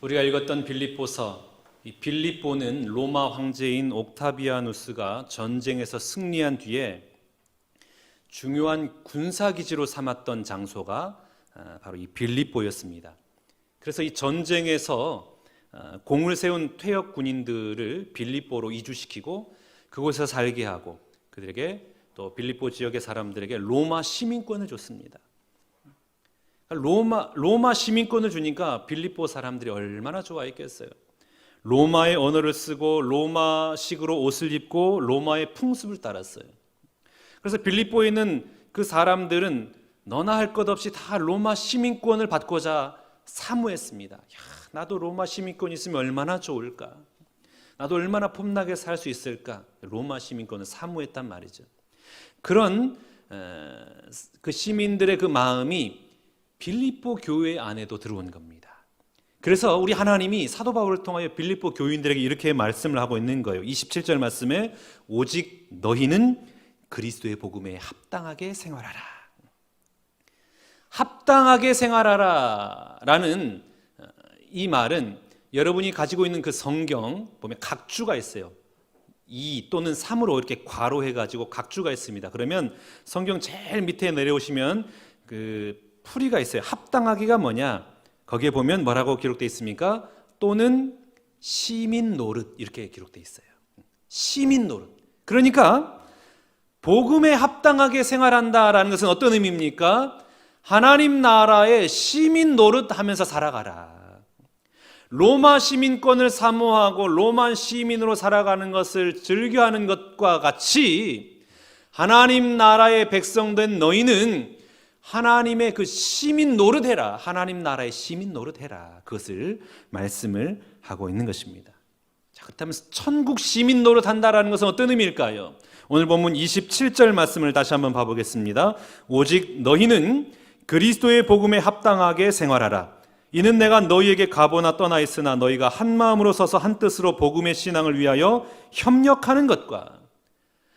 우리가 읽었던 빌립보서, 이 빌립보는 로마 황제인 옥타비아누스가 전쟁에서 승리한 뒤에 중요한 군사기지로 삼았던 장소가 바로 이 빌립보였습니다. 그래서 이 전쟁에서 공을 세운 퇴역 군인들을 빌립보로 이주시키고 그곳에서 살게 하고 그들에게 또 빌립보 지역의 사람들에게 로마 시민권을 줬습니다. 로마 시민권을 주니까 빌립보 사람들이 얼마나 좋아했겠어요. 로마의 언어를 쓰고 로마식으로 옷을 입고 로마의 풍습을 따랐어요. 그래서 빌립보에 있는 그 사람들은 너나 할 것 없이 다 로마 시민권을 받고자 사모했습니다. 야, 나도 로마 시민권 있으면 얼마나 좋을까? 나도 얼마나 폼나게 살 수 있을까? 로마 시민권을 사모했단 말이죠. 그런 그 시민들의 그 마음이 빌립보 교회 안에도 들어온 겁니다. 그래서 우리 하나님이 사도 바울을 통하여 빌립보 교인들에게 이렇게 말씀을 하고 있는 거예요. 27절 말씀에 오직 너희는 그리스도의 복음에 합당하게 생활하라. 합당하게 생활하라 라는 이 말은 여러분이 가지고 있는 그 성경 보면 각주가 있어요. 2 또는 3으로 이렇게 괄호해가지고 각주가 있습니다. 그러면 성경 제일 밑에 내려오시면 그 풀이가 있어요. 합당하기가 뭐냐? 거기에 보면 뭐라고 기록되어 있습니까? 또는 시민 노릇 이렇게 기록되어 있어요. 시민 노릇. 그러니까 복음에 합당하게 생활한다라는 것은 어떤 의미입니까? 하나님 나라의 시민 노릇 하면서 살아가라. 로마 시민권을 사모하고 로마 시민으로 살아가는 것을 즐겨하는 것과 같이 하나님 나라의 백성된 너희는 하나님의 그 시민 노릇해라. 하나님 나라의 시민 노릇해라. 그것을 말씀을 하고 있는 것입니다. 자, 그렇다면 천국 시민 노릇한다라는 것은 어떤 의미일까요? 오늘 본문 27절 말씀을 다시 한번 봐보겠습니다. 오직 너희는 그리스도의 복음에 합당하게 생활하라. 이는 내가 너희에게 가보나 떠나 있으나 너희가 한 마음으로 서서 한 뜻으로 복음의 신앙을 위하여 협력하는 것과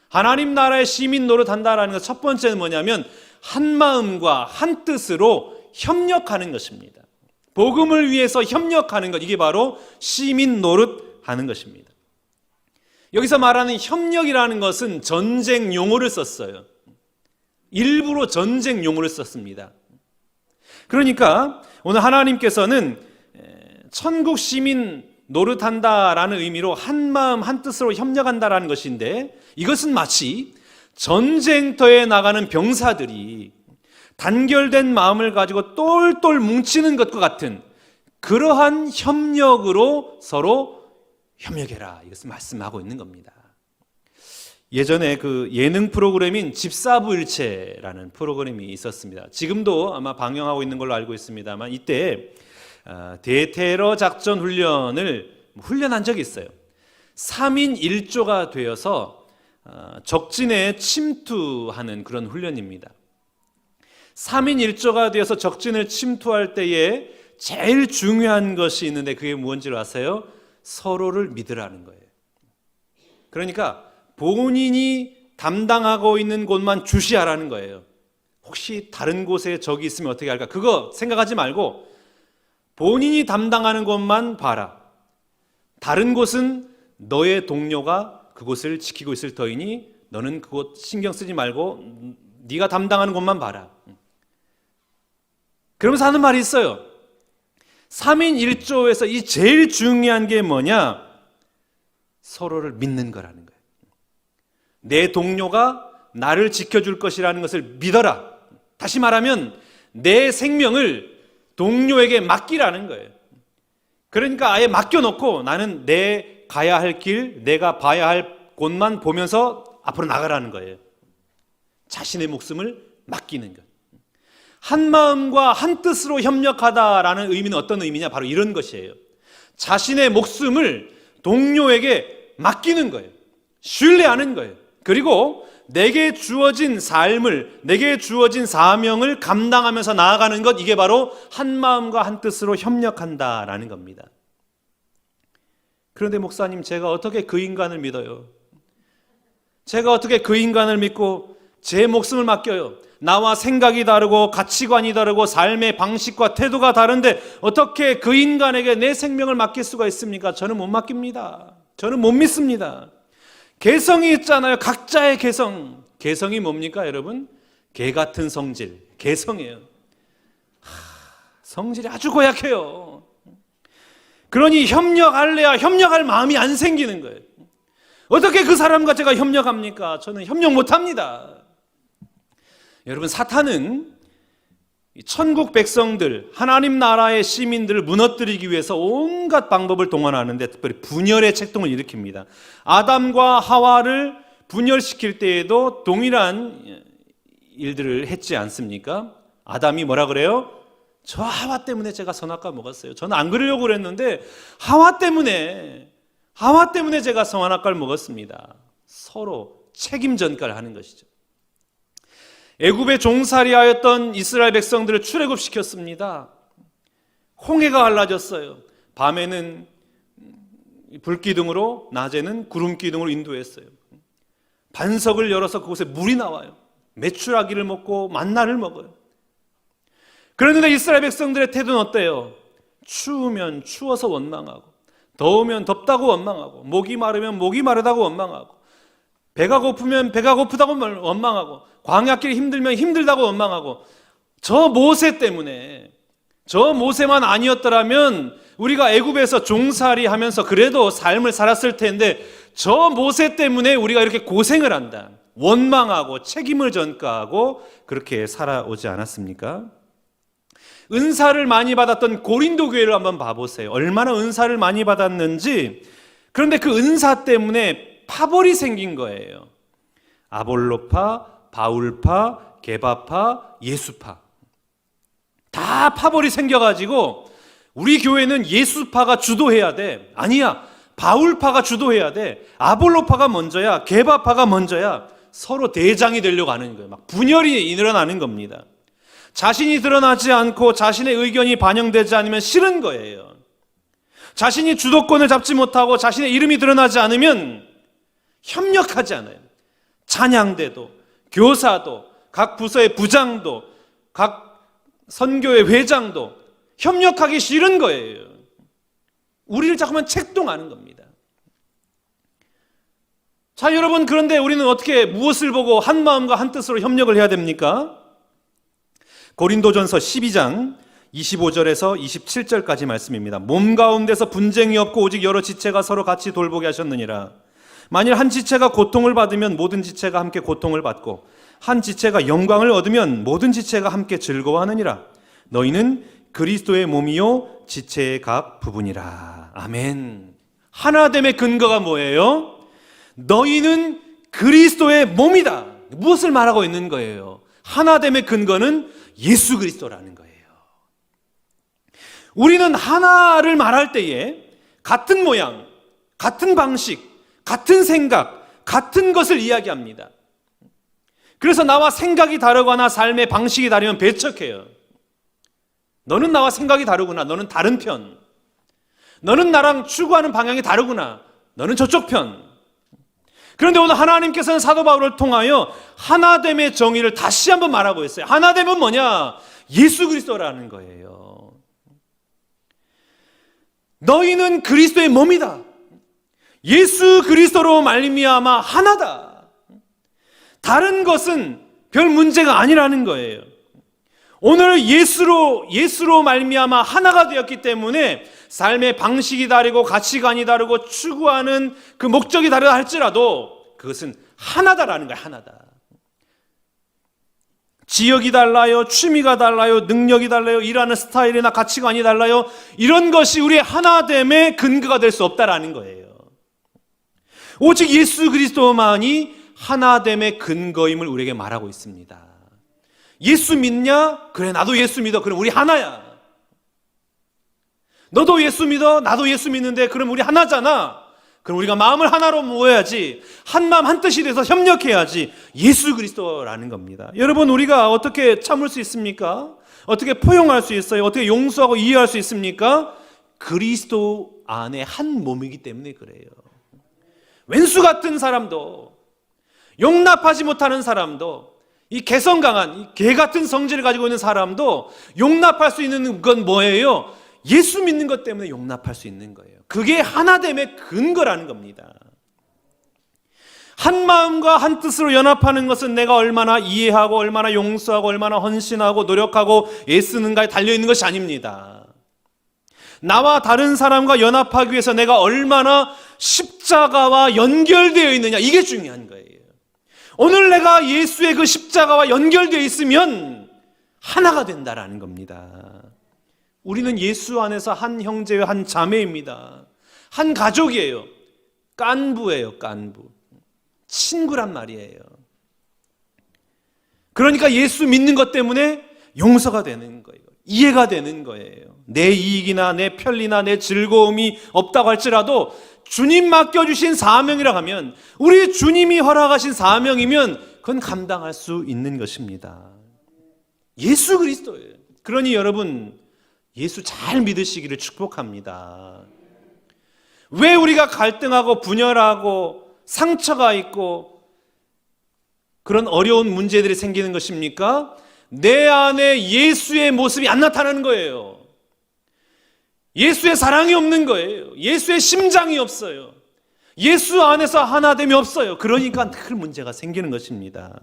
하나님 나라의 시민 노릇한다라는 것 첫 번째는 뭐냐면 한 마음과 한 뜻으로 협력하는 것입니다. 복음을 위해서 협력하는 것, 이게 바로 시민 노릇하는 것입니다. 여기서 말하는 협력이라는 것은 전쟁 용어를 썼어요. 일부러 전쟁 용어를 썼습니다. 그러니까 오늘 하나님께서는 천국 시민 노릇한다라는 의미로 한 마음 한 뜻으로 협력한다라는 것인데 이것은 마치 전쟁터에 나가는 병사들이 단결된 마음을 가지고 똘똘 뭉치는 것과 같은 그러한 협력으로 서로 협력해라. 이것을 말씀하고 있는 겁니다. 예전에 그 예능 프로그램인 집사부일체라는 프로그램이 있었습니다. 지금도 아마 방영하고 있는 걸로 알고 있습니다만 이때 대테러 작전 훈련한 적이 있어요. 3인 1조가 되어서 적진에 침투하는 그런 훈련입니다. 3인 1조가 되어서 적진을 침투할 때에 제일 중요한 것이 있는데 그게 무엇인지 아세요? 서로를 믿으라는 거예요. 그러니까 본인이 담당하고 있는 곳만 주시하라는 거예요. 혹시 다른 곳에 적이 있으면 어떻게 할까? 그거 생각하지 말고 본인이 담당하는 곳만 봐라. 다른 곳은 너의 동료가 그곳을 지키고 있을 터이니 너는 그곳 신경 쓰지 말고 네가 담당하는 곳만 봐라. 그러면서 하는 말이 있어요. 3인 1조에서 이 제일 중요한 게 뭐냐? 서로를 믿는 거라는 거예요. 내 동료가 나를 지켜줄 것이라는 것을 믿어라. 다시 말하면 내 생명을 동료에게 맡기라는 거예요. 그러니까 아예 맡겨놓고 나는 내 가야 할 길, 내가 봐야 할 곳만 보면서 앞으로 나가라는 거예요. 자신의 목숨을 맡기는 것. 한 마음과 한 뜻으로 협력하다라는 의미는 어떤 의미냐? 바로 이런 것이에요. 자신의 목숨을 동료에게 맡기는 거예요. 신뢰하는 거예요. 그리고 내게 주어진 삶을, 내게 주어진 사명을 감당하면서 나아가는 것, 이게 바로 한 마음과 한 뜻으로 협력한다라는 겁니다. 그런데 목사님, 제가 어떻게 그 인간을 믿어요? 제가 어떻게 그 인간을 믿고 제 목숨을 맡겨요. 나와 생각이 다르고 가치관이 다르고 삶의 방식과 태도가 다른데 어떻게 그 인간에게 내 생명을 맡길 수가 있습니까? 저는 못 맡깁니다. 저는 못 믿습니다. 개성이 있잖아요. 각자의 개성. 개성이 뭡니까, 여러분? 개 같은 성질. 개성이에요. 성질이 아주 고약해요. 그러니 협력할래야 협력할 마음이 안 생기는 거예요. 어떻게 그 사람과 제가 협력합니까? 저는 협력 못합니다. 여러분, 사탄은 천국 백성들, 하나님 나라의 시민들을 무너뜨리기 위해서 온갖 방법을 동원하는데 특별히 분열의 책동을 일으킵니다. 아담과 하와를 분열시킬 때에도 동일한 일들을 했지 않습니까? 아담이 뭐라 그래요? 저 하와 때문에 제가 선악과 먹었어요. 저는 안 그러려고 그랬는데 하와 때문에 제가 선악과를 먹었습니다. 서로 책임 전가를 하는 것이죠. 애굽에 종살이하였던 이스라엘 백성들을 출애굽시켰습니다. 홍해가 갈라졌어요. 밤에는 불기둥으로, 낮에는 구름기둥으로 인도했어요. 반석을 열어서 그곳에 물이 나와요. 메추라기를 먹고 만나를 먹어요. 그런데 이스라엘 백성들의 태도는 어때요? 추우면 추워서 원망하고, 더우면 덥다고 원망하고, 목이 마르면 목이 마르다고 원망하고, 배가 고프면 배가 고프다고 원망하고, 광야길이 힘들면 힘들다고 원망하고, 저 모세 때문에, 저 모세만 아니었더라면 우리가 애굽에서 종살이 하면서 그래도 삶을 살았을 텐데 저 모세 때문에 우리가 이렇게 고생을 한다. 원망하고 책임을 전가하고 그렇게 살아오지 않았습니까? 은사를 많이 받았던 고린도 교회를 한번 봐보세요. 얼마나 은사를 많이 받았는지. 그런데 그 은사 때문에 파벌이 생긴 거예요. 아볼로파, 바울파, 게바파, 예수파. 다 파벌이 생겨가지고 우리 교회는 예수파가 주도해야 돼. 아니야, 바울파가 주도해야 돼. 아볼로파가 먼저야, 게바파가 먼저야. 서로 대장이 되려고 하는 거예요. 막 분열이 일어나는 겁니다. 자신이 드러나지 않고 자신의 의견이 반영되지 않으면 싫은 거예요. 자신이 주도권을 잡지 못하고 자신의 이름이 드러나지 않으면 협력하지 않아요. 찬양대도, 교사도, 각 부서의 부장도, 각 선교회 회장도 협력하기 싫은 거예요. 우리를 자꾸만 책동하는 겁니다. 자, 여러분, 그런데 우리는 어떻게 무엇을 보고 한 마음과 한 뜻으로 협력을 해야 됩니까? 고린도전서 12장 25절에서 27절까지 말씀입니다. 몸 가운데서 분쟁이 없고 오직 여러 지체가 서로 같이 돌보게 하셨느니라. 만일 한 지체가 고통을 받으면 모든 지체가 함께 고통을 받고 한 지체가 영광을 얻으면 모든 지체가 함께 즐거워하느니라. 너희는 그리스도의 몸이요 지체의 각 부분이라. 아멘. 하나됨의 근거가 뭐예요? 너희는 그리스도의 몸이다. 무엇을 말하고 있는 거예요? 하나됨의 근거는 예수 그리스도라는 거예요. 우리는 하나를 말할 때에 같은 모양, 같은 방식, 같은 생각, 같은 것을 이야기합니다. 그래서 나와 생각이 다르거나 삶의 방식이 다르면 배척해요. 너는 나와 생각이 다르구나. 너는 다른 편. 너는 나랑 추구하는 방향이 다르구나. 너는 저쪽 편. 그런데 오늘 하나님께서는 사도 바울을 통하여 하나됨의 정의를 다시 한번 말하고 있어요. 하나됨은 뭐냐? 예수 그리스도라는 거예요. 너희는 그리스도의 몸이다. 예수 그리스도로 말미암아 하나다. 다른 것은 별 문제가 아니라는 거예요. 오늘 예수로 말미암아 하나가 되었기 때문에 삶의 방식이 다르고 가치관이 다르고 추구하는 그 목적이 다르다 할지라도 그것은 하나다라는 거예요. 하나다. 지역이 달라요, 취미가 달라요, 능력이 달라요, 일하는 스타일이나 가치관이 달라요. 이런 것이 우리의 하나됨의 근거가 될 수 없다라는 거예요. 오직 예수 그리스도만이 하나됨의 근거임을 우리에게 말하고 있습니다. 예수 믿냐? 그래, 나도 예수 믿어. 그럼 우리 하나야. 너도 예수 믿어? 나도 예수 믿는데 그럼 우리 하나잖아. 그럼 우리가 마음을 하나로 모아야지. 한 마음 한 뜻이 돼서 협력해야지. 예수 그리스도라는 겁니다. 여러분, 우리가 어떻게 참을 수 있습니까? 어떻게 포용할 수 있어요? 어떻게 용서하고 이해할 수 있습니까? 그리스도 안에 한 몸이기 때문에 그래요. 왼수 같은 사람도, 용납하지 못하는 사람도, 이 개성 강한 이 개 같은 성질을 가지고 있는 사람도 용납할 수 있는 건 뭐예요? 예수 믿는 것 때문에 용납할 수 있는 거예요. 그게 하나됨의 근거라는 겁니다. 한 마음과 한 뜻으로 연합하는 것은 내가 얼마나 이해하고 얼마나 용서하고 얼마나 헌신하고 노력하고 애쓰는가에 달려있는 것이 아닙니다. 나와 다른 사람과 연합하기 위해서 내가 얼마나 십자가와 연결되어 있느냐, 이게 중요한 거예요. 오늘 내가 예수의 그 십자가와 연결되어 있으면 하나가 된다라는 겁니다. 우리는 예수 안에서 한 형제와 한 자매입니다. 한 가족이에요. 깐부예요, 깐부. 친구란 말이에요. 그러니까 예수 믿는 것 때문에 용서가 되는 거예요. 이해가 되는 거예요. 내 이익이나 내 편리나 내 즐거움이 없다고 할지라도 주님 맡겨주신 사명이라 하면, 우리 주님이 허락하신 사명이면 그건 감당할 수 있는 것입니다. 예수 그리스도예요. 그러니 여러분, 예수 잘 믿으시기를 축복합니다. 왜 우리가 갈등하고 분열하고 상처가 있고 그런 어려운 문제들이 생기는 것입니까? 내 안에 예수의 모습이 안 나타나는 거예요. 예수의 사랑이 없는 거예요. 예수의 심장이 없어요. 예수 안에서 하나됨이 없어요. 그러니까 늘 문제가 생기는 것입니다.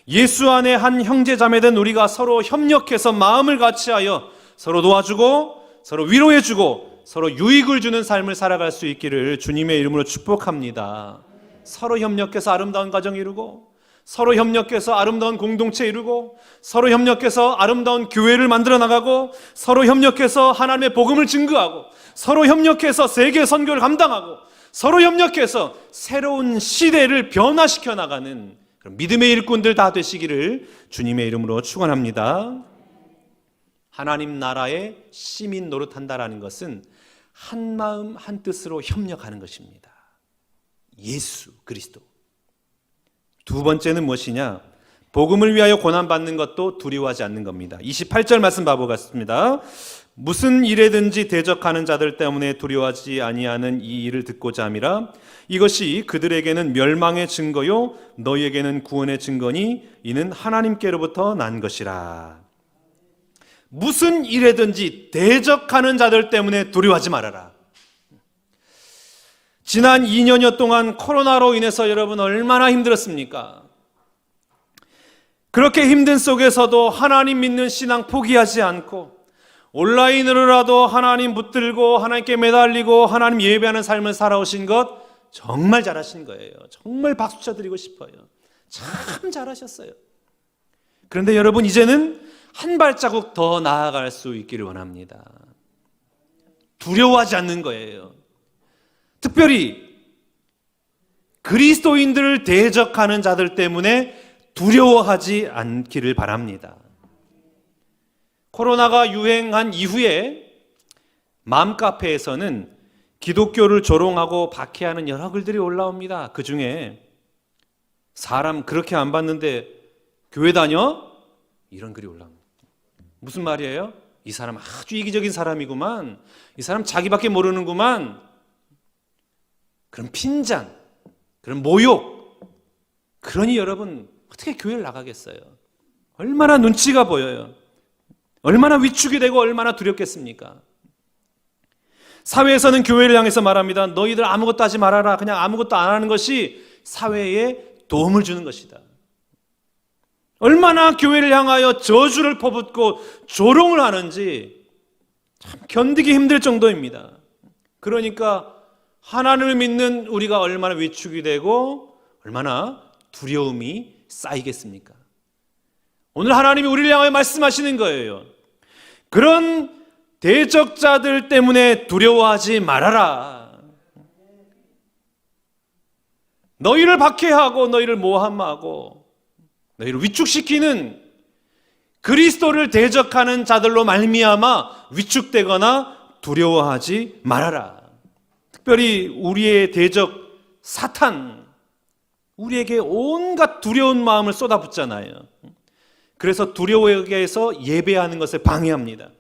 예수 안에 한 형제자매된 우리가 서로 협력해서 마음을 같이하여 서로 도와주고 서로 위로해주고 서로 유익을 주는 삶을 살아갈 수 있기를 주님의 이름으로 축복합니다. 서로 협력해서 아름다운 가정 이루고, 서로 협력해서 아름다운 공동체 이루고, 서로 협력해서 아름다운 교회를 만들어 나가고, 서로 협력해서 하나님의 복음을 증거하고, 서로 협력해서 세계 선교를 감당하고, 서로 협력해서 새로운 시대를 변화시켜 나가는 그런 믿음의 일꾼들 다 되시기를 주님의 이름으로 축원합니다. 하나님 나라의 시민 노릇한다라는 것은 한 마음 한 뜻으로 협력하는 것입니다. 예수 그리스도. 두 번째는 무엇이냐? 복음을 위하여 고난받는 것도 두려워하지 않는 겁니다. 28절 말씀 봐보겠습니다. 무슨 일에든지 대적하는 자들 때문에 두려워하지 아니하는 이 일을 듣고자 함이라. 이것이 그들에게는 멸망의 증거요 너희에게는 구원의 증거니 이는 하나님께로부터 난 것이라. 무슨 일에든지 대적하는 자들 때문에 두려워하지 말아라. 지난 2년여 동안 코로나로 인해서 여러분 얼마나 힘들었습니까? 그렇게 힘든 속에서도 하나님 믿는 신앙 포기하지 않고 온라인으로라도 하나님 붙들고 하나님께 매달리고 하나님 예배하는 삶을 살아오신 것 정말 잘하신 거예요. 정말 박수 쳐드리고 싶어요. 참 잘하셨어요. 그런데 여러분, 이제는 한 발자국 더 나아갈 수 있기를 원합니다. 두려워하지 않는 거예요. 특별히 그리스도인들을 대적하는 자들 때문에 두려워하지 않기를 바랍니다. 코로나가 유행한 이후에 맘카페에서는 기독교를 조롱하고 박해하는 여러 글들이 올라옵니다. 그 중에 사람 그렇게 안 봤는데 교회 다녀? 이런 글이 올라옵니다. 무슨 말이에요? 이 사람 아주 이기적인 사람이구만. 이 사람 자기밖에 모르는구만. 그런 핀잔, 그런 모욕. 그러니 여러분 어떻게 교회를 나가겠어요? 얼마나 눈치가 보여요. 얼마나 위축이 되고 얼마나 두렵겠습니까? 사회에서는 교회를 향해서 말합니다. 너희들 아무것도 하지 말아라. 그냥 아무것도 안 하는 것이 사회에 도움을 주는 것이다. 얼마나 교회를 향하여 저주를 퍼붓고 조롱을 하는지 참 견디기 힘들 정도입니다. 그러니까 하나님을 믿는 우리가 얼마나 위축이 되고 얼마나 두려움이 쌓이겠습니까? 오늘 하나님이 우리를 향하여 말씀하시는 거예요. 그런 대적자들 때문에 두려워하지 말아라. 너희를 박해하고 너희를 모함하고 너희를 위축시키는 그리스도를 대적하는 자들로 말미암아 위축되거나 두려워하지 말아라. 특별히 우리의 대적 사탄, 우리에게 온갖 두려운 마음을 쏟아붓잖아요. 그래서 두려워하게 해서 예배하는 것을 방해합니다.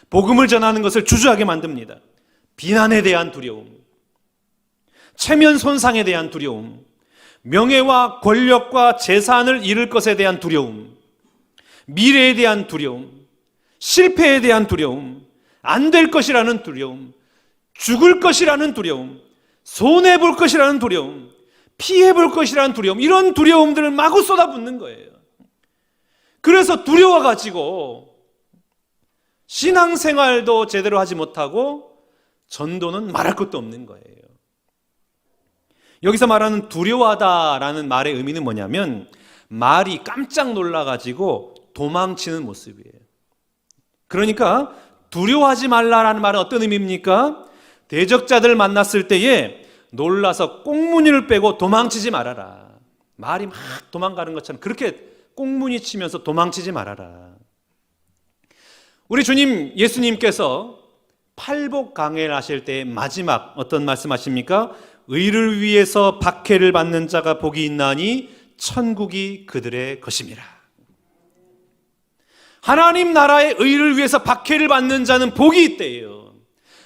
복음을 전하는 것을 주저하게 만듭니다. 비난에 대한 두려움, 체면 손상에 대한 두려움, 명예와 권력과 재산을 잃을 것에 대한 두려움, 미래에 대한 두려움, 실패에 대한 두려움, 안 될 것이라는 두려움, 죽을 것이라는 두려움, 손해볼 것이라는 두려움, 피해볼 것이라는 두려움, 이런 두려움들을 마구 쏟아붓는 거예요. 그래서 두려워가지고 신앙생활도 제대로 하지 못하고 전도는 말할 것도 없는 거예요. 여기서 말하는 두려워하다라는 말의 의미는 뭐냐면 말이 깜짝 놀라가지고 도망치는 모습이에요. 그러니까 두려워하지 말라라는 말은 어떤 의미입니까? 대적자들 만났을 때에 놀라서 꽁무니를 빼고 도망치지 말아라. 말이 막 도망가는 것처럼 그렇게 꽁무니 치면서 도망치지 말아라. 우리 주님 예수님께서 팔복 강해를 하실 때 마지막 어떤 말씀하십니까? 의를 위해서 박해를 받는 자가 복이 있나니 천국이 그들의 것임이라. 하나님 나라의 의를 위해서 박해를 받는 자는 복이 있대요.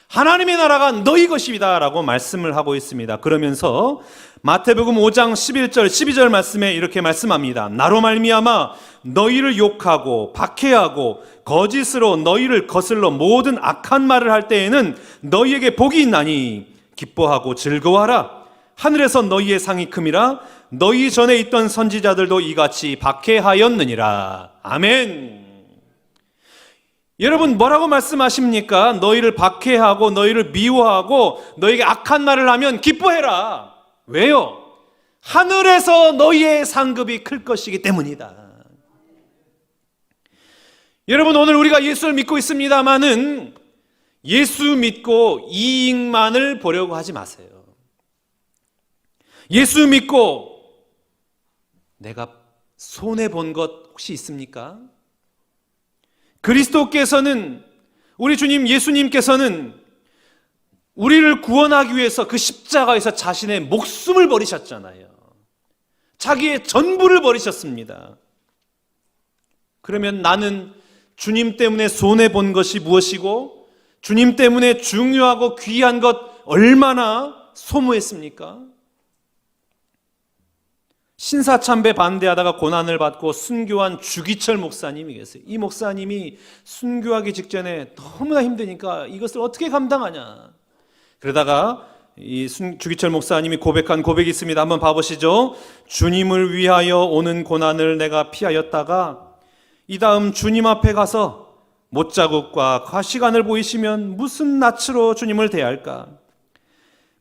하나님의 나라가 너희 것이다 라고 말씀을 하고 있습니다. 그러면서 마태복음 5장 11절 12절 말씀에 이렇게 말씀합니다. 나로 말미암아 너희를 욕하고 박해하고 거짓으로 너희를 거슬러 모든 악한 말을 할 때에는 너희에게 복이 있나니 기뻐하고 즐거워하라. 하늘에서 너희의 상이 큼이라. 너희 전에 있던 선지자들도 이같이 박해하였느니라. 아멘. 여러분 뭐라고 말씀하십니까? 너희를 박해하고 너희를 미워하고 너희에게 악한 말을 하면 기뻐해라. 왜요? 하늘에서 너희의 상급이 클 것이기 때문이다. 여러분 오늘 우리가 예수를 믿고 있습니다마는 예수 믿고 이익만을 보려고 하지 마세요. 예수 믿고 내가 손해본 것 혹시 있습니까? 그리스도께서는 우리 주님 예수님께서는 우리를 구원하기 위해서 그 십자가에서 자신의 목숨을 버리셨잖아요. 자기의 전부를 버리셨습니다. 그러면 나는 주님 때문에 손해본 것이 무엇이고 주님 때문에 중요하고 귀한 것 얼마나 소모했습니까? 신사참배 반대하다가 고난을 받고 순교한 주기철 목사님이 계세요. 이 목사님이 순교하기 직전에 너무나 힘드니까 이것을 어떻게 감당하냐. 그러다가 이 주기철 목사님이 고백한 고백이 있습니다. 한번 봐보시죠. 주님을 위하여 오는 고난을 내가 피하였다가 이 다음 주님 앞에 가서 못자국과 과시간을 보이시면 무슨 낯으로 주님을 대할까?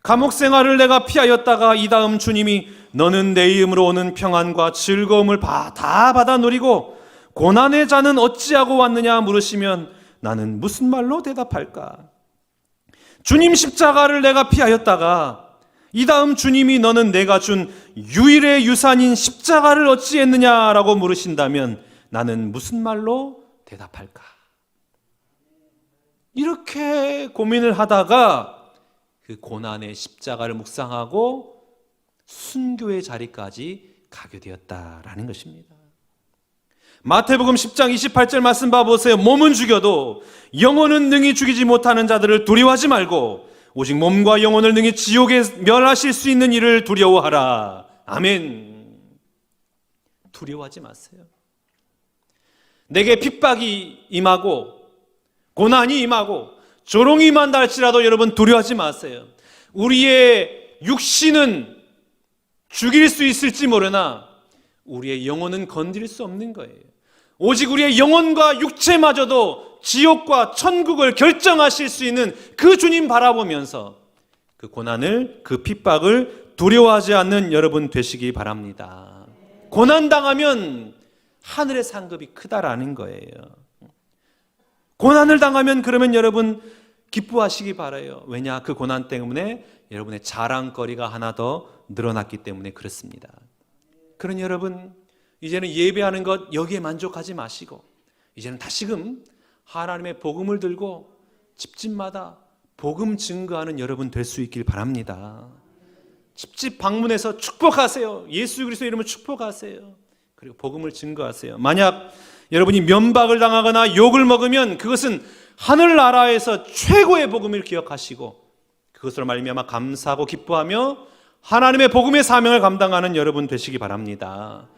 감옥 생활을 내가 피하였다가 이 다음 주님이 너는 내 이름으로 오는 평안과 즐거움을 다 받아 누리고 고난의 자는 어찌하고 왔느냐 물으시면 나는 무슨 말로 대답할까? 주님 십자가를 내가 피하였다가 이 다음 주님이 너는 내가 준 유일의 유산인 십자가를 어찌했느냐라고 물으신다면 나는 무슨 말로 대답할까? 이렇게 고민을 하다가 그 고난의 십자가를 묵상하고 순교의 자리까지 가게 되었다라는 것입니다. 마태복음 10장 28절 말씀 봐보세요. 몸은 죽여도 영혼은 능히 죽이지 못하는 자들을 두려워하지 말고 오직 몸과 영혼을 능히 지옥에 멸하실 수 있는 이를 두려워하라. 아멘. 두려워하지 마세요. 내게 핍박이 임하고 고난이 임하고 조롱이 임한다 할지라도 여러분 두려워하지 마세요. 우리의 육신은 죽일 수 있을지 모르나 우리의 영혼은 건드릴 수 없는 거예요. 오직 우리의 영혼과 육체마저도 지옥과 천국을 결정하실 수 있는 그 주님 바라보면서 그 고난을, 그 핍박을 두려워하지 않는 여러분 되시기 바랍니다. 고난당하면 하늘의 상급이 크다라는 거예요. 고난을 당하면 그러면 여러분 기뻐하시기 바라요. 왜냐? 그 고난 때문에 여러분의 자랑거리가 하나 더 늘어났기 때문에 그렇습니다. 그러니 여러분 이제는 예배하는 것 여기에 만족하지 마시고 이제는 다시금 하나님의 복음을 들고 집집마다 복음 증거하는 여러분 될 수 있길 바랍니다. 집집 방문해서 축복하세요. 예수 그리스도의 이름으로 축복하세요. 그리고 복음을 증거하세요. 만약 여러분이 면박을 당하거나 욕을 먹으면 그것은 하늘나라에서 최고의 복음을 기억하시고 그것으로 말미암아 감사하고 기뻐하며 하나님의 복음의 사명을 감당하는 여러분 되시기 바랍니다.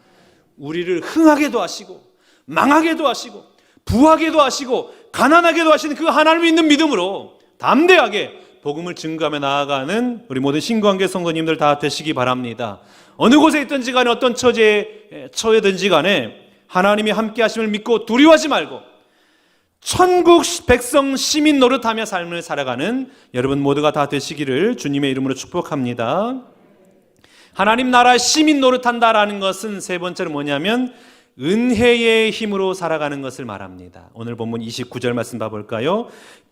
우리를 흥하게도 하시고 망하게도 하시고 부하게도 하시고 가난하게도 하시는 그 하나님을 믿는 믿음으로 담대하게 복음을 증거하며 나아가는 우리 모든 신구한계 성도님들 다 되시기 바랍니다. 어느 곳에 있든지 간에 어떤 처지에 처해든지 간에 하나님이 함께 하심을 믿고 두려워하지 말고 천국 백성 시민 노릇하며 삶을 살아가는 여러분 모두가 다 되시기를 주님의 이름으로 축복합니다. 하나님 나라 시민 노릇한다라는 것은 세 번째로 뭐냐면 은혜의 힘으로 살아가는 것을 말합니다. 오늘 본문 29절 말씀 봐볼까요?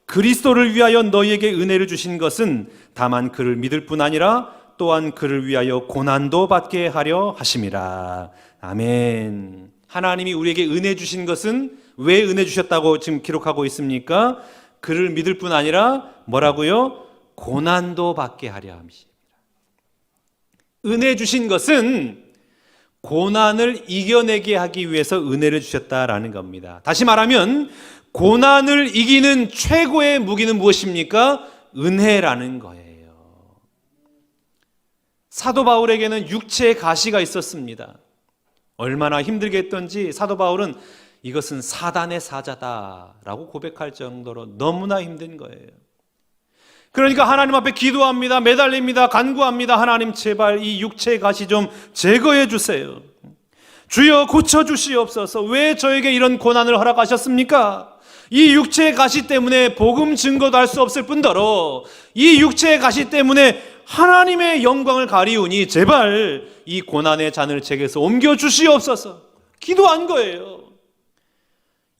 그리스도를 위하여 너희에게 은혜를 주신 것은 다만 그를 믿을 뿐 아니라 또한 그를 위하여 고난도 받게 하려 하심이라. 아멘. 하나님이 우리에게 은혜 주신 것은 왜 은혜 주셨다고 지금 기록하고 있습니까? 그를 믿을 뿐 아니라 뭐라고요? 고난도 받게 하려 함이십니다. 은혜 주신 것은 고난을 이겨내게 하기 위해서 은혜를 주셨다라는 겁니다. 다시 말하면 고난을 이기는 최고의 무기는 무엇입니까? 은혜라는 거예요. 사도 바울에게는 육체의 가시가 있었습니다. 얼마나 힘들게 했던지 사도 바울은 이것은 사단의 사자다라고 고백할 정도로 너무나 힘든 거예요. 그러니까 하나님 앞에 기도합니다. 매달립니다. 간구합니다. 하나님 제발 이 육체의 가시 좀 제거해 주세요. 주여 고쳐주시옵소서. 왜 저에게 이런 고난을 허락하셨습니까? 이 육체의 가시 때문에 복음 증거도 할 수 없을 뿐더러 이 육체의 가시 때문에 하나님의 영광을 가리우니 제발 이 고난의 잔을 제게서 옮겨주시옵소서. 기도한 거예요.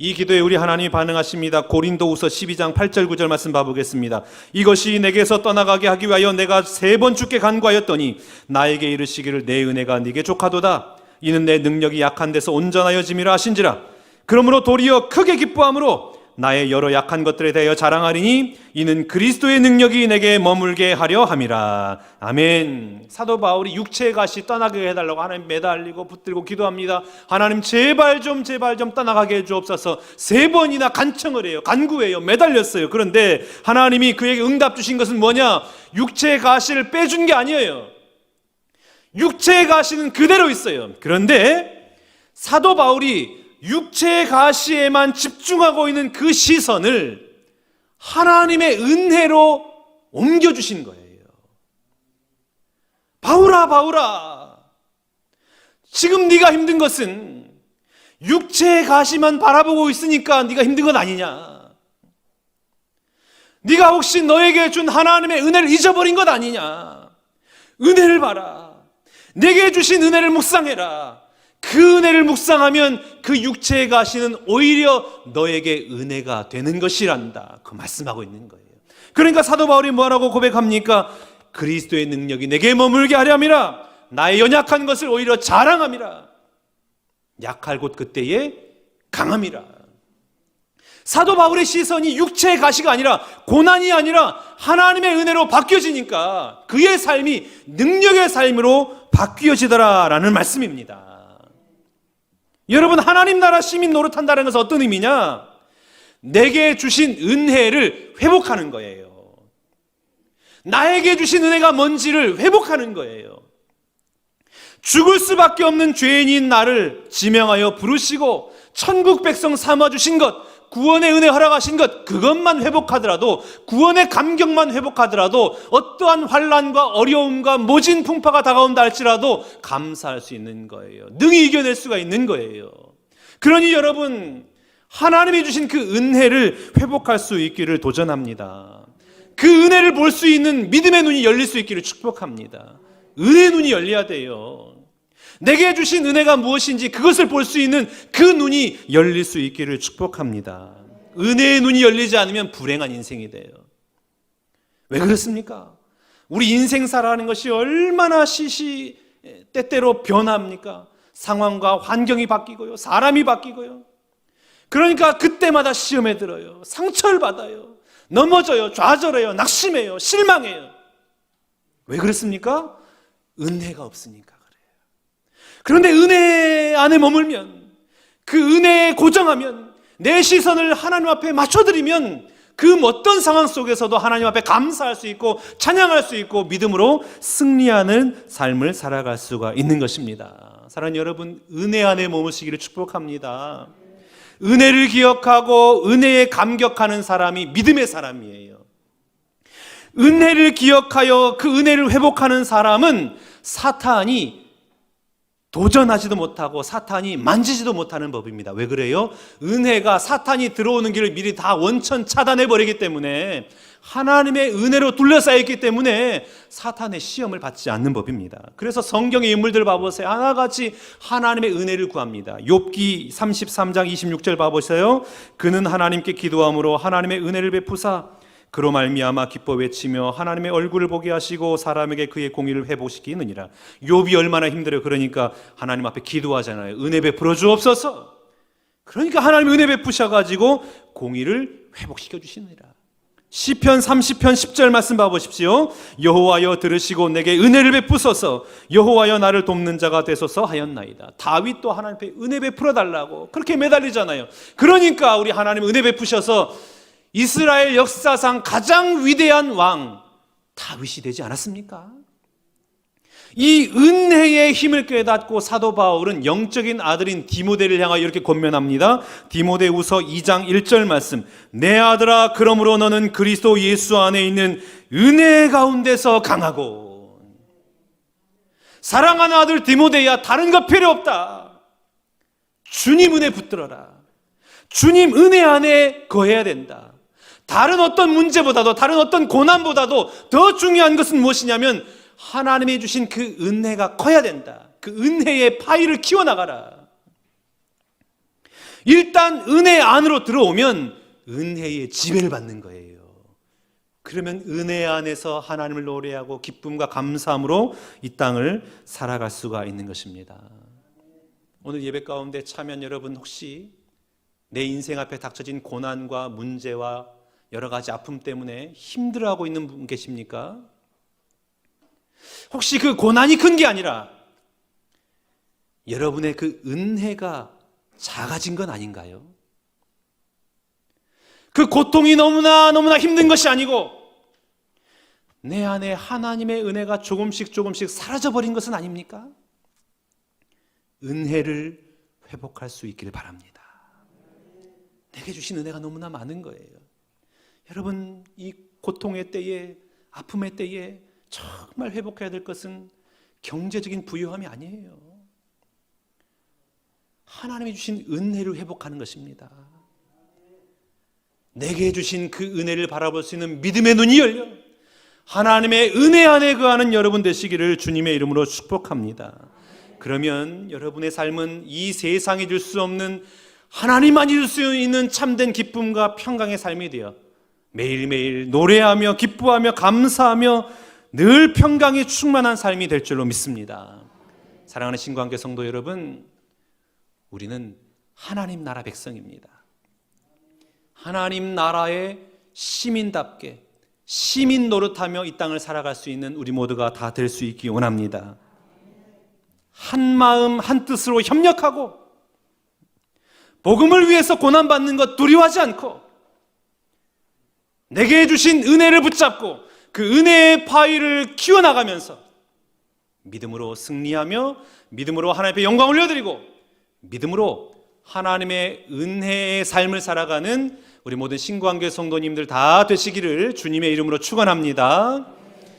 이 기도에 우리 하나님이 반응하십니다. 고린도후서 12장 8절 9절 말씀 봐보겠습니다. 이것이 내게서 떠나가게 하기 위하여 내가 3번 주께 간구하였더니 나에게 이르시기를 내 은혜가 네게 족하도다. 이는 내 능력이 약한 데서 온전하여짐이라 하신지라. 그러므로 도리어 크게 기뻐함으로 나의 여러 약한 것들에 대하여 자랑하리니 이는 그리스도의 능력이 내게 머물게 하려 함이라. 아멘. 사도 바울이 육체의 가시 떠나게 해달라고 하나님 매달리고 붙들고 기도합니다. 하나님 제발 좀 떠나가게 해주옵소서. 3번이나 간청을 해요. 간구해요. 매달렸어요. 그런데 하나님이 그에게 응답 주신 것은 뭐냐? 육체의 가시를 빼준 게 아니에요. 육체의 가시는 그대로 있어요. 그런데 사도 바울이 육체의 가시에만 집중하고 있는 그 시선을 하나님의 은혜로 옮겨주신 거예요. 바울아, 지금 네가 힘든 것은 육체의 가시만 바라보고 있으니까 네가 힘든 건 아니냐? 네가 혹시 너에게 준 하나님의 은혜를 잊어버린 것 아니냐? 은혜를 봐라. 내게 주신 은혜를 묵상해라. 그 은혜를 묵상하면 그 육체의 가시는 오히려 너에게 은혜가 되는 것이란다. 그 말씀하고 있는 거예요. 그러니까 사도 바울이 뭐라고 고백합니까? 그리스도의 능력이 내게 머물게 하려 함이라. 나의 연약한 것을 오히려 자랑함이라. 약할 곳 그때에 강함이라. 사도 바울의 시선이 육체의 가시가 아니라 고난이 아니라 하나님의 은혜로 바뀌어지니까 그의 삶이 능력의 삶으로 바뀌어지더라라는 말씀입니다. 여러분, 하나님 나라 시민 노릇한다는 것은 어떤 의미냐? 내게 주신 은혜를 회복하는 거예요. 나에게 주신 은혜가 뭔지를 회복하는 거예요. 죽을 수밖에 없는 죄인인 나를 지명하여 부르시고 천국 백성 삼아주신 것, 구원의 은혜 허락하신 것, 그것만 회복하더라도, 구원의 감격만 회복하더라도 어떠한 환난과 어려움과 모진 풍파가 다가온다 할지라도 감사할 수 있는 거예요. 능히 이겨낼 수가 있는 거예요. 그러니 여러분, 하나님이 주신 그 은혜를 회복할 수 있기를 도전합니다. 그 은혜를 볼 수 있는 믿음의 눈이 열릴 수 있기를 축복합니다. 은혜의 눈이 열려야 돼요. 내게 주신 은혜가 무엇인지 그것을 볼 수 있는 그 눈이 열릴 수 있기를 축복합니다. 은혜의 눈이 열리지 않으면 불행한 인생이 돼요. 왜 그렇습니까? 우리 인생사라는 것이 얼마나 때때로 변합니까? 상황과 환경이 바뀌고요. 사람이 바뀌고요. 그러니까 그때마다 시험에 들어요. 상처를 받아요. 넘어져요. 좌절해요. 낙심해요. 실망해요. 왜 그렇습니까? 은혜가 없으니까. 그런데 은혜 안에 머물면, 그 은혜에 고정하면, 내 시선을 하나님 앞에 맞춰드리면 그 어떤 상황 속에서도 하나님 앞에 감사할 수 있고 찬양할 수 있고 믿음으로 승리하는 삶을 살아갈 수가 있는 것입니다. 사랑하는 여러분, 은혜 안에 머무시기를 축복합니다. 은혜를 기억하고 은혜에 감격하는 사람이 믿음의 사람이에요. 은혜를 기억하여 그 은혜를 회복하는 사람은 사탄이 도전하지도 못하고 사탄이 만지지도 못하는 법입니다. 왜 그래요? 은혜가 사탄이 들어오는 길을 미리 다 원천 차단해 버리기 때문에, 하나님의 은혜로 둘러싸여 있기 때문에 사탄의 시험을 받지 않는 법입니다. 그래서 성경의 인물들 봐보세요. 하나같이 하나님의 은혜를 구합니다. 욥기 33장 26절 봐보세요. 그는 하나님께 기도함으로 하나님의 은혜를 베푸사 그로 말미암아 기뻐 외치며 하나님의 얼굴을 보게 하시고 사람에게 그의 공의를 회복시키느니라. 욥이 얼마나 힘들어요. 그러니까 하나님 앞에 기도하잖아요. 은혜 베풀어 주옵소서. 그러니까 하나님 은혜 베푸셔가지고 공의를 회복시켜 주시느니라. 시편 30편 10절 말씀 봐보십시오. 여호와여 들으시고 내게 은혜를 베푸소서. 여호와여 나를 돕는 자가 되소서 하였나이다. 다윗도 하나님 앞에 은혜 베풀어 달라고 그렇게 매달리잖아요. 그러니까 우리 하나님 은혜 베푸셔서 이스라엘 역사상 가장 위대한 왕 다윗이 되지 않았습니까? 이 은혜의 힘을 깨닫고 사도 바울은 영적인 아들인 디모데를 향하여 이렇게 권면합니다. 디모데후서 2장 1절 말씀. 내 아들아, 그러므로 너는 그리스도 예수 안에 있는 은혜 가운데서 강하고. 사랑하는 아들 디모데야, 다른 것 필요 없다. 주님 은혜 붙들어라. 주님 은혜 안에 거해야 된다. 다른 어떤 문제보다도, 다른 어떤 고난보다도 더 중요한 것은 무엇이냐면 하나님이 주신 그 은혜가 커야 된다. 그 은혜의 파이를 키워나가라. 일단 은혜 안으로 들어오면 은혜의 지배를 받는 거예요. 그러면 은혜 안에서 하나님을 노래하고 기쁨과 감사함으로 이 땅을 살아갈 수가 있는 것입니다. 오늘 예배 가운데 참여한 여러분, 혹시 내 인생 앞에 닥쳐진 고난과 문제와 여러 가지 아픔 때문에 힘들어하고 있는 분 계십니까? 혹시 그 고난이 큰 게 아니라 여러분의 그 은혜가 작아진 건 아닌가요? 그 고통이 너무나 힘든 것이 아니고 내 안에 하나님의 은혜가 조금씩 사라져버린 것은 아닙니까? 은혜를 회복할 수 있기를 바랍니다. 내게 주신 은혜가 너무나 많은 거예요. 여러분, 이 고통의 때에, 아픔의 때에 정말 회복해야 될 것은 경제적인 부유함이 아니에요. 하나님이 주신 은혜를 회복하는 것입니다. 내게 주신 그 은혜를 바라볼 수 있는 믿음의 눈이 열려 하나님의 은혜 안에 거하는 여러분 되시기를 주님의 이름으로 축복합니다. 그러면 여러분의 삶은 이 세상이 줄 수 없는, 하나님만이 줄 수 있는 참된 기쁨과 평강의 삶이 되어 매일매일 노래하며 기뻐하며 감사하며 늘 평강이 충만한 삶이 될 줄로 믿습니다. 사랑하는 신광교 성도 여러분, 우리는 하나님 나라 백성입니다. 하나님 나라의 시민답게 시민 노릇하며 이 땅을 살아갈 수 있는 우리 모두가 다 될 수 있기 원합니다. 한 마음 한 뜻으로 협력하고 복음을 위해서 고난받는 것 두려워하지 않고 내게 주신 은혜를 붙잡고 그 은혜의 파이를 키워나가면서 믿음으로 승리하며 믿음으로 하나님 앞에 영광을 올려드리고 믿음으로 하나님의 은혜의 삶을 살아가는 우리 모든 신광교회 성도님들 다 되시기를 주님의 이름으로 축원합니다.